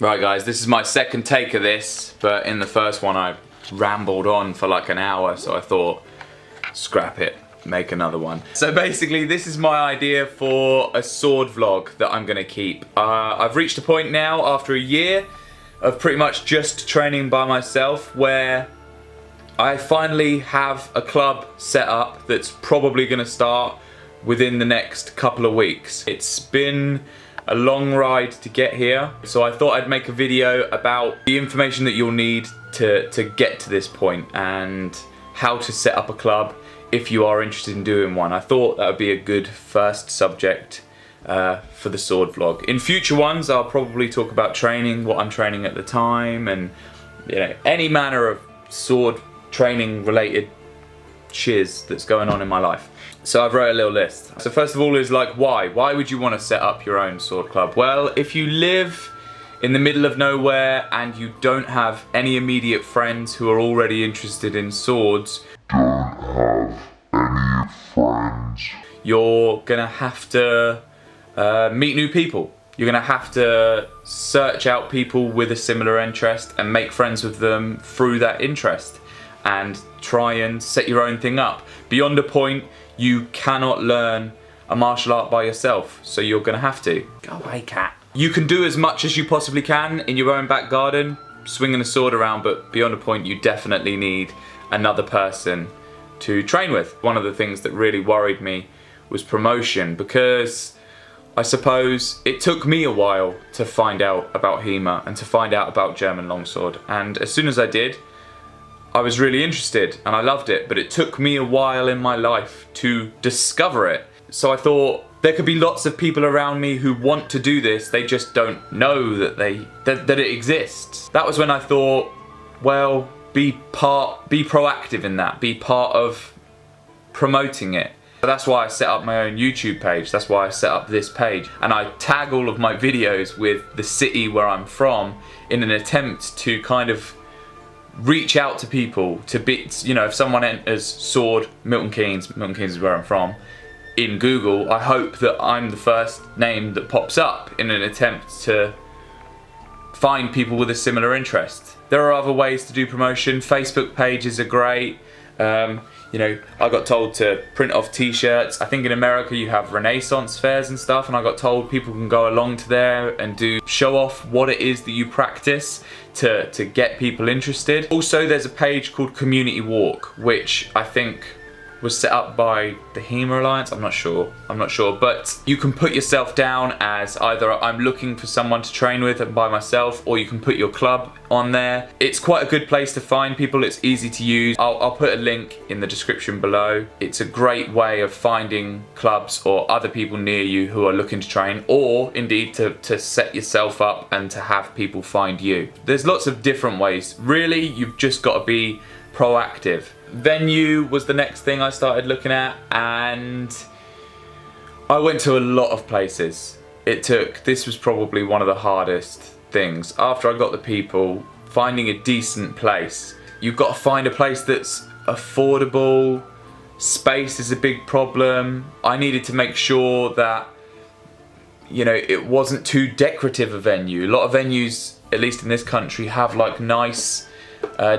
Right guys, this is my second take of this, but in the first one I rambled on for like an hour, so I thought, scrap it, make another one. So basically this is my idea for a sword vlog that I'm gonna keep. I've reached a point now after a year of pretty much just training by myself where I finally have a club set up that's probably gonna start within the next couple of weeks. It's been a long ride to get here, so I thought I'd make a video about the information that you'll need to get to this point and how to set up a club if you are interested in doing one. I thought that would be a good first subject for the sword vlog. In future ones I'll probably talk about training, what I'm training at the time, and you know, any manner of sword training related shiz that's going on in my life. So I've wrote a little list. So first of all is like why? Why would you want to set up your own sword club? Well, if you live in the middle of nowhere and you don't have any immediate friends who are already interested in swords, you're gonna have to meet new people. You're gonna have to search out people with a similar interest and make friends with them through that interest and try and set your own thing up. Beyond a point, you cannot learn a martial art by yourself, so you're gonna have to. Go away, cat. You can do as much as you possibly can in your own back garden, swinging a sword around, but beyond a point, you definitely need another person to train with. One of the things that really worried me was promotion, because I suppose it took me a while to find out about HEMA and to find out about German longsword, and as soon as I did, I was really interested and I loved it, but it took me a while in my life to discover it. So I thought there could be lots of people around me who want to do this, they just don't know that it exists. That was when I thought, well, be proactive in that, be part of promoting it. So that's why I set up my own YouTube page, that's why I set up this page, and I tag all of my videos with the city where I'm from in an attempt to kind of reach out to people, to be, you know, if someone enters sword Milton Keynes is where I'm from, in Google, I hope that I'm the first name that pops up in an attempt to find people with a similar interest. There are other ways to do promotion. Facebook pages are great. You know, I got told to print off t-shirts. I think in America you have Renaissance fairs and stuff, and I got told people can go along to there and show off what it is that you practice to get people interested. Also, there's a page called Community Walk, which I think was set up by the HEMA Alliance, I'm not sure, but you can put yourself down as either I'm looking for someone to train with and by myself, or you can put your club on there. It's quite a good place to find people, it's easy to use. I'll put a link in the description below. It's a great way of finding clubs or other people near you who are looking to train, or indeed to set yourself up and to have people find you. There's lots of different ways. Really, you've just got to be proactive. Venue was the next thing I started looking at, and I went to a lot of places. This was probably one of the hardest things. After I got the people, finding a decent place. You've got to find a place that's affordable. Space is a big problem. I needed to make sure that, you know, it wasn't too decorative a venue. A lot of venues, at least in this country, have like nice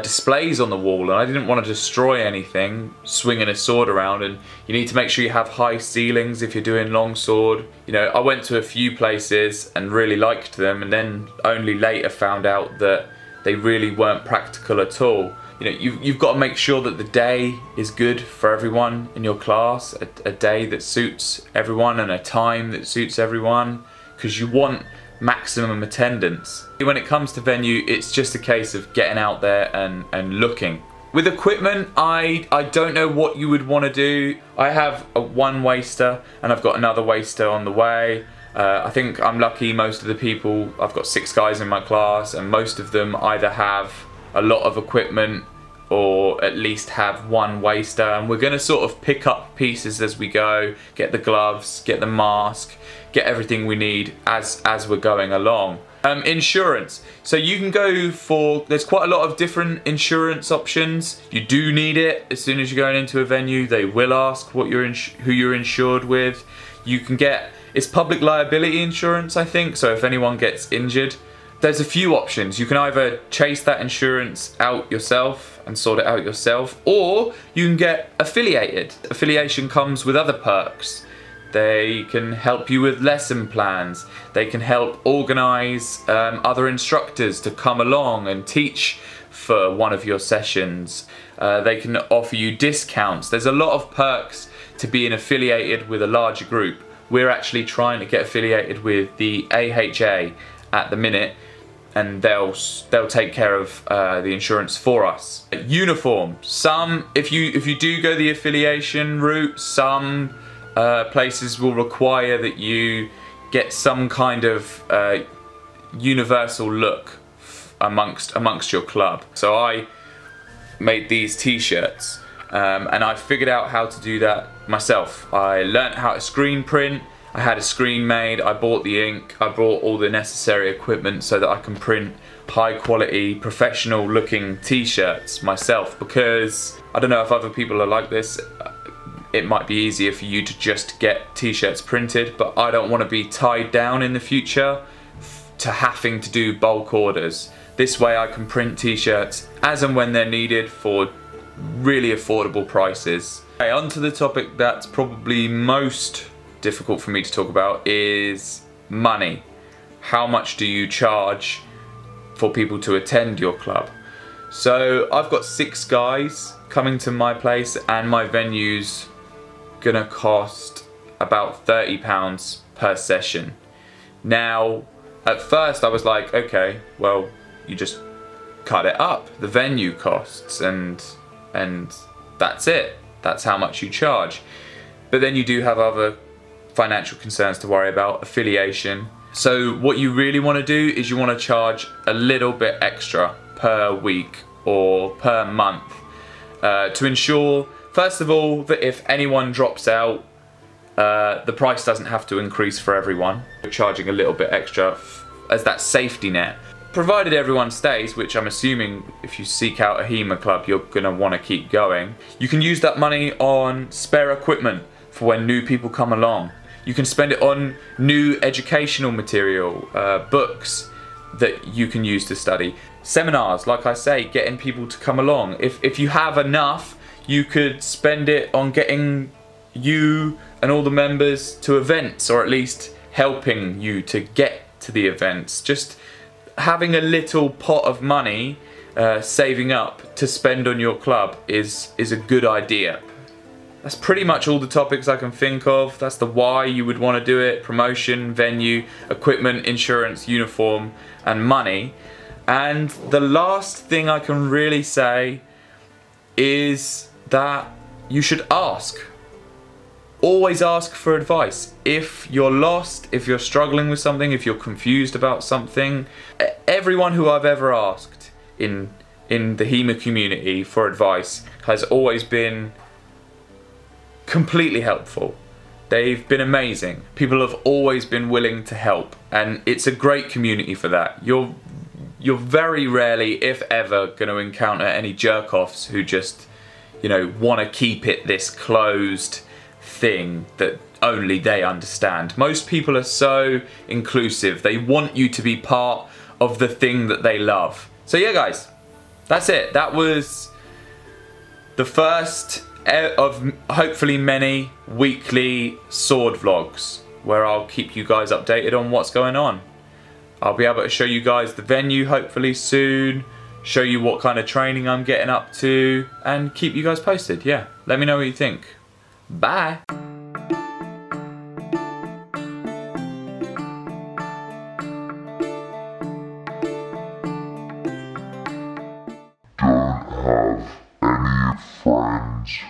displays on the wall, and I didn't want to destroy anything swinging a sword around. And you need to make sure you have high ceilings if you're doing longsword. You know, I went to a few places and really liked them, and then only later found out that they really weren't practical at all. You know, you've got to make sure that the day is good for everyone in your class, a day that suits everyone and a time that suits everyone, because you want maximum attendance. When it comes to venue, it's just a case of getting out there and looking. With equipment, I don't know what you would want to do. I have one waster and I've got another waster on the way. I think I'm lucky. Most of the people, I've got 6 guys in my class, and most of them either have a lot of equipment or at least have one waster, and we're going to sort of pick up pieces as we go, get the gloves, get the mask, get everything we need as we're going along. Insurance. So you can go for, there's quite a lot of different insurance options. You do need it as soon as you're going into a venue. They will ask what who you're insured with. You can get, it's public liability insurance, I think, so if anyone gets injured, there's a few options. You can either chase that insurance out yourself and sort it out yourself, or you can get affiliated. Affiliation comes with other perks. They can help you with lesson plans. They can help organize other instructors to come along and teach for one of your sessions. They can offer you discounts. There's a lot of perks to being affiliated with a larger group. We're actually trying to get affiliated with the AHA at the minute, and they'll take care of the insurance for us. Uniform. Some, if you do go the affiliation route, some places will require that you get some kind of universal look amongst your club. So I made these t-shirts and I figured out how to do that myself. I learnt how to screen print. I had a screen made, I bought the ink, I bought all the necessary equipment so that I can print high quality, professional looking t-shirts myself, because I don't know if other people are like this. It might be easier for you to just get t-shirts printed, but I don't want to be tied down in the future to having to do bulk orders. This way I can print t-shirts as and when they're needed for really affordable prices. Okay, on to the topic that's probably most difficult for me to talk about is money. How much do you charge for people to attend your club? So I've got 6 guys coming to my place, and my venue's gonna cost about £30 per session. Now, at first I was like, okay, well, you just cut it up, the venue costs, and that's it. That's how much you charge. But then you do have other financial concerns to worry about, affiliation. So what you really want to do is you want to charge a little bit extra per week or per month to ensure, first of all, that if anyone drops out, the price doesn't have to increase for everyone. You're charging a little bit extra as that safety net. Provided everyone stays, which I'm assuming if you seek out a HEMA club, you're going to want to keep going. You can use that money on spare equipment for when new people come along. You can spend it on new educational material, books that you can use to study. Seminars, like I say, getting people to come along. If you have enough, you could spend it on getting you and all the members to events, or at least helping you to get to the events. Just having a little pot of money saving up to spend on your club is a good idea. That's pretty much all the topics I can think of. That's the why you would want to do it: promotion, venue, equipment, insurance, uniform, and money. And the last thing I can really say is that you should ask. Always ask for advice. If you're lost, if you're struggling with something, if you're confused about something, everyone who I've ever asked in the HEMA community for advice has always been completely helpful. They've been amazing. People have always been willing to help, and it's a great community for that. You're very rarely, if ever, going to encounter any jerk-offs who just, you know, want to keep it this closed thing that only they understand. Most people are so inclusive. They want you to be part of the thing that they love. So yeah, guys, that's it. That was the first of hopefully many weekly sword vlogs where I'll keep you guys updated on what's going on. I'll be able to show you guys the venue hopefully soon, show you what kind of training I'm getting up to, and keep you guys posted. Yeah, let me know what you think. Bye.